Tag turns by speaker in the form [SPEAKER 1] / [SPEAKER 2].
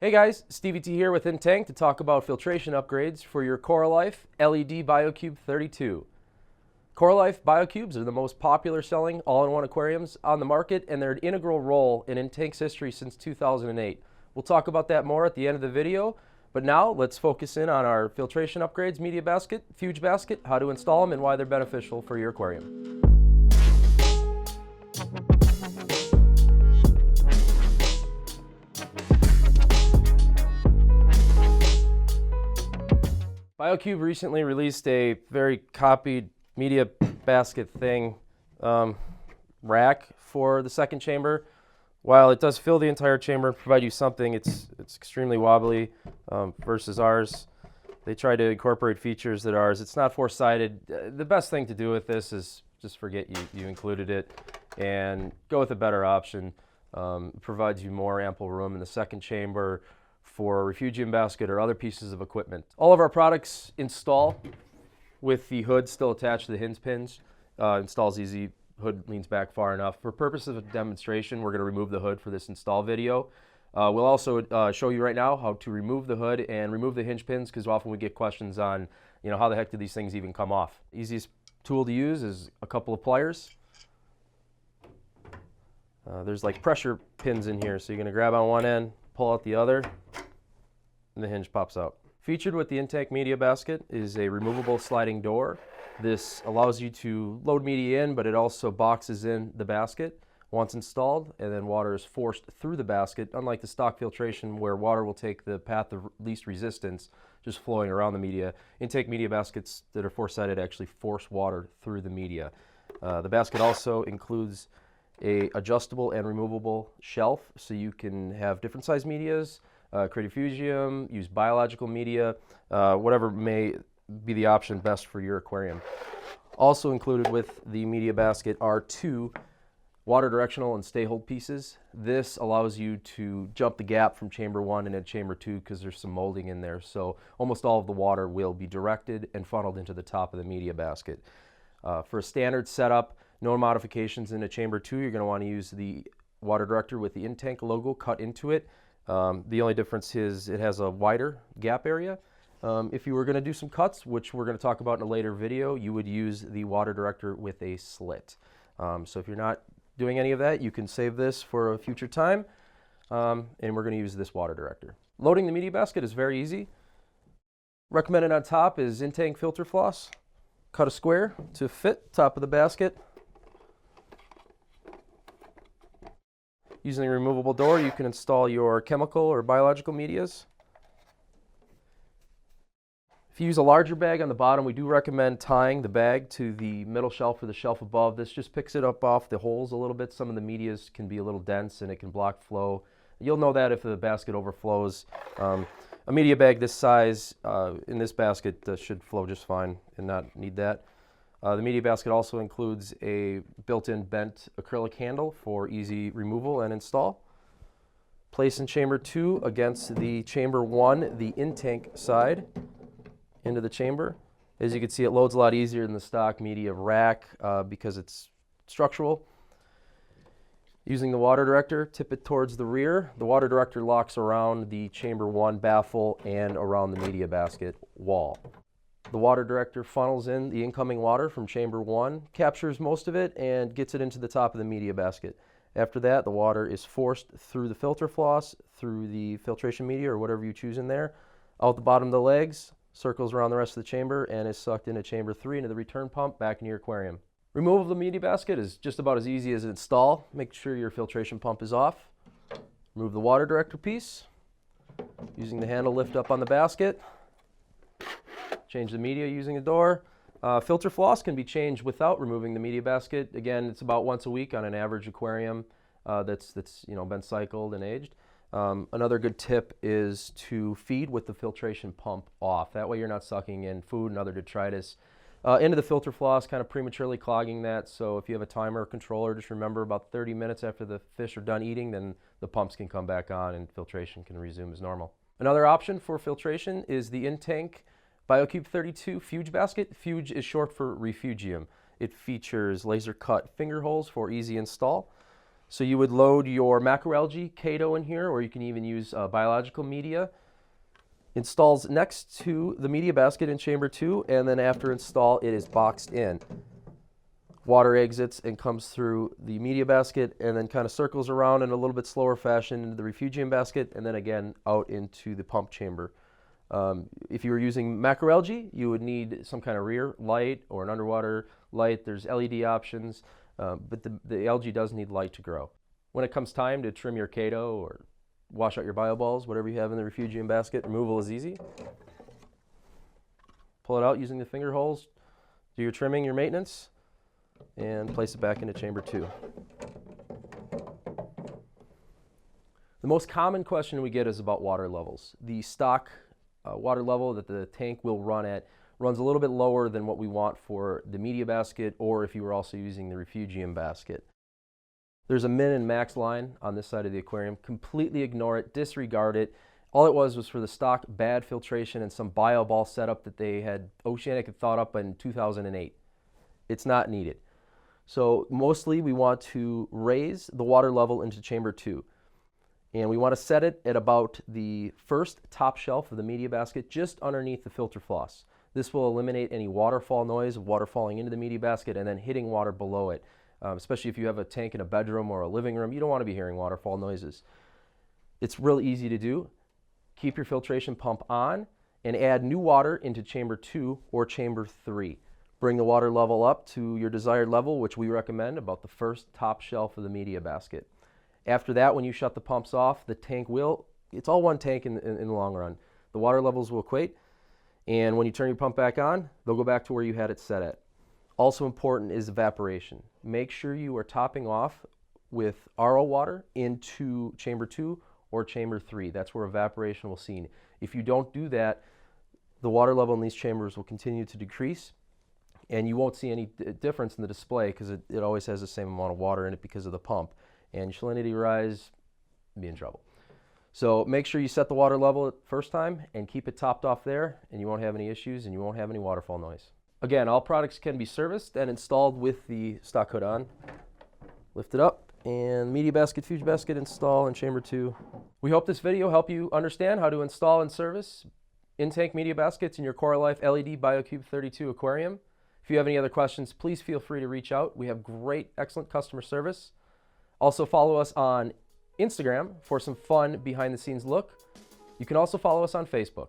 [SPEAKER 1] Hey guys, StevieT here with inTank to talk about filtration upgrades for your Coralife LED BioCube 32. Coralife BioCubes are the most popular selling all-in-one aquariums on the market, and they're an integral role in inTank's history since 2008. We'll talk about that more at the end of the video, but now let's focus in on our filtration upgrades, Media Basket, Fuge Basket, how to install them, and why they're beneficial for your aquarium. BioCube recently released a very copied Media Basket thing rack for the second chamber. While it does fill the entire chamber, provide you something, it's extremely wobbly versus ours. They try to incorporate features that ours. It's not four-sided. The best thing to do with this is just forget you included it and go with a better option. It provides you more ample room in the second chamber for a refugium basket or other pieces of equipment. All of our products install with the hood still attached to the hinge pins. Installs easy, hood leans back far enough. For purposes of demonstration, we're going to remove the hood for this install video. We'll also show you right now how to remove the hood and remove the hinge pins, because often we get questions on, how the heck do these things even come off? Easiest tool to use is a couple of pliers. There's like pressure pins in here, so you're going to grab on one end, pull out the other, and the hinge pops out. Featured with the inTank Media Basket is a removable sliding door. This allows you to load media in, but it also boxes in the basket once installed, and then water is forced through the basket, unlike the stock filtration where water will take the path of least resistance, just flowing around the media. inTank Media Baskets that are four-sided actually force water through the media. The basket also includes a adjustable and removable shelf, so you can have different size medias, create refugium, use biological media, whatever may be the option best for your aquarium. Also included with the media basket are two water directional and stay hold pieces. This allows you to jump the gap from chamber 1 into chamber 2 because there's some molding in there, so almost all of the water will be directed and funneled into the top of the media basket. For a standard setup, no modifications into chamber 2, you're going to want to use the water director with the inTank logo cut into it. The only difference is it has a wider gap area. If you were going to do some cuts, which we're going to talk about in a later video, you would use the water director with a slit. So if you're not doing any of that, you can save this for a future time, and we're going to use this water director. Loading the media basket is very easy. Recommended on top is inTank filter floss. Cut a square to fit top of the basket. Using a removable door, you can install your chemical or biological medias. If you use a larger bag on the bottom, we do recommend tying the bag to the middle shelf or the shelf above. This just picks it up off the holes a little bit. Some of the medias can be a little dense and it can block flow. You'll know that if the basket overflows. A media bag this size in this basket should flow just fine and not need that. The media basket also includes a built-in bent acrylic handle for easy removal and install. Place in chamber 2 against the chamber 1, the inTank side, into the chamber. As you can see, it loads a lot easier than the stock media rack because it's structural. Using the water director, tip it towards the rear. The water director locks around the chamber 1 baffle and around the media basket wall. The water director funnels in the incoming water from chamber 1, captures most of it, and gets it into the top of the media basket. After that, the water is forced through the filter floss, through the filtration media or whatever you choose in there, out the bottom of the legs, circles around the rest of the chamber, and is sucked into chamber 3 into the return pump back into your aquarium. Removal of the media basket is just about as easy as install. Make sure your filtration pump is off. Remove the water director piece. Using the handle, lift up on the basket. Change the media using a door. Filter floss can be changed without removing the media basket. Again, it's about once a week on an average aquarium that's been cycled and aged. Another good tip is to feed with the filtration pump off. That way you're not sucking in food and other detritus into the filter floss, kind of prematurely clogging that. So if you have a timer or controller, just remember about 30 minutes after the fish are done eating, then the pumps can come back on and filtration can resume as normal. Another option for filtration is the inTank BioCube 32 Fuge Basket. Fuge is short for refugium. It features laser cut finger holes for easy install. So you would load your macroalgae chaeto in here, or you can even use biological media. Installs next to the media basket in chamber 2, and then after install it is boxed in. Water exits and comes through the media basket and then kind of circles around in a little bit slower fashion into the refugium basket, and then again out into the pump chamber. If you were using macroalgae, you would need some kind of rear light or an underwater light. There's LED options, but the algae does need light to grow. When it comes time to trim your chaeto or wash out your bioballs, whatever you have in the refugium basket, removal is easy. Pull it out using the finger holes, do your trimming, your maintenance, and place it back into chamber 2. The most common question we get is about water levels. The stock water level that the tank will run at runs a little bit lower than what we want for the media basket, or if you were also using the refugium basket. There's a min and max line on this side of the aquarium. Completely ignore it, disregard it. All it was for the stock bad filtration and some bioball setup that Oceanic had thought up in 2008. It's not needed. So mostly we want to raise the water level into chamber 2. And we want to set it at about the first top shelf of the media basket, just underneath the filter floss. This will eliminate any waterfall noise of water falling into the media basket and then hitting water below it. Especially if you have a tank in a bedroom or a living room, you don't want to be hearing waterfall noises. It's real easy to do. Keep your filtration pump on and add new water into chamber 2 or chamber 3. Bring the water level up to your desired level, which we recommend about the first top shelf of the media basket. After that, when you shut the pumps off, the tank it's all one tank in the long run. The water levels will equate, and when you turn your pump back on, they'll go back to where you had it set at. Also important is evaporation. Make sure you are topping off with RO water into chamber 2 or chamber 3. That's where evaporation will seen. If you don't do that, the water level in these chambers will continue to decrease, and you won't see any difference in the display because it always has the same amount of water in it because of the pump. And salinity rise, be in trouble. So make sure you set the water level at first time and keep it topped off there, and you won't have any issues and you won't have any waterfall noise. Again, all products can be serviced and installed with the stock hood on. Lift it up, and media basket, fuge basket install in chamber 2. We hope this video helped you understand how to install and service inTank media baskets in your Coralife LED BioCube 32 aquarium. If you have any other questions, please feel free to reach out. We have great, excellent customer service. Also follow us on Instagram for some fun behind the scenes look. You can also follow us on Facebook.